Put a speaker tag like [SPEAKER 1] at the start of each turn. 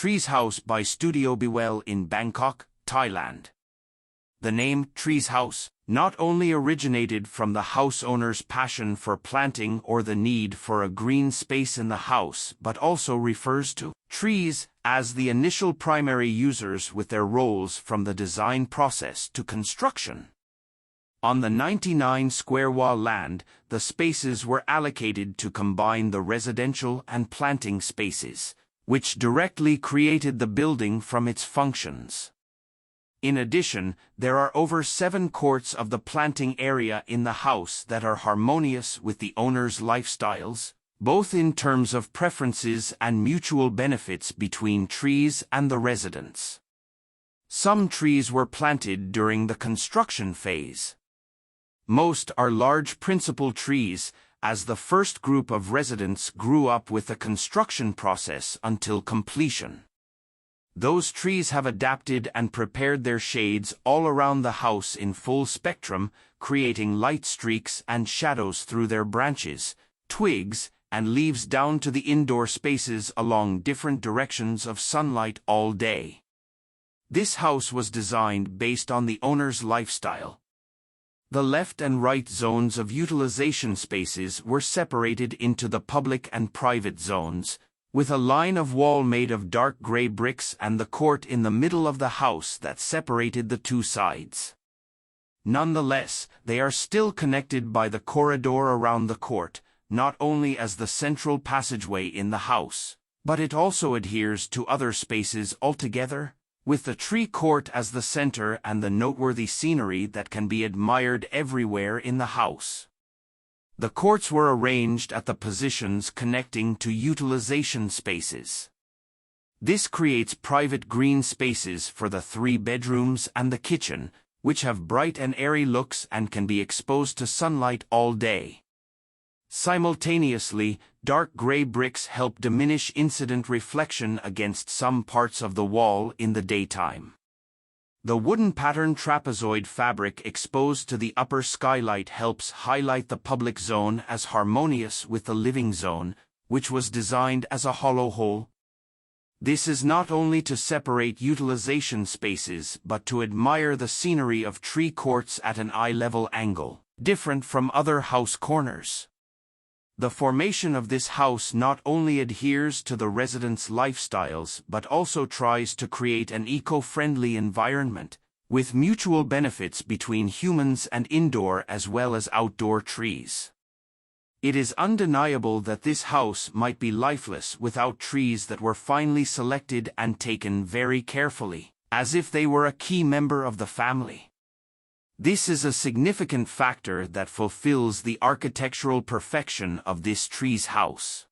[SPEAKER 1] Trees House by Studio Bewell in Bangkok, Thailand. The name Trees House not only originated from the house owner's passion for planting or the need for a green space in the house, but also refers to trees as the initial primary users with their roles from the design process to construction. On the 99 square wa land, the spaces were allocated to combine the residential and planting spaces, which directly created the building from its functions. In addition, there are over 7 courts of the planting area in the house that are harmonious with the owner's lifestyles, both in terms of preferences and mutual benefits between trees and the residents. Some trees were planted during the construction phase. Most are large principal trees, as the first group of residents grew up with the construction process until completion. Those trees have adapted and prepared their shades all around the house in full spectrum, creating light streaks and shadows through their branches, twigs, and leaves down to the indoor spaces along different directions of sunlight all day. This house was designed based on the owner's lifestyle. The left and right zones of utilization spaces were separated into the public and private zones, with a line of wall made of dark gray bricks and the court in the middle of the house that separated the two sides. Nonetheless, they are still connected by the corridor around the court, not only as the central passageway in the house, but it also adheres to other spaces altogether, with the tree court as the center and the noteworthy scenery that can be admired everywhere in the house. The courts were arranged at the positions connecting to utilization spaces. This creates private green spaces for the 3 bedrooms and the kitchen, which have bright and airy looks and can be exposed to sunlight all day. Simultaneously, dark gray bricks help diminish incident reflection against some parts of the wall in the daytime. The wooden pattern trapezoid fabric exposed to the upper skylight helps highlight the public zone as harmonious with the living zone, which was designed as a hollow hole. This is not only to separate utilization spaces but to admire the scenery of tree courts at an eye-level angle, different from other house corners. The formation of this house not only adheres to the residents' lifestyles but also tries to create an eco-friendly environment, with mutual benefits between humans and indoor as well as outdoor trees. It is undeniable that this house might be lifeless without trees that were finely selected and taken very carefully, as if they were a key member of the family. This is a significant factor that fulfills the architectural perfection of this tree's house.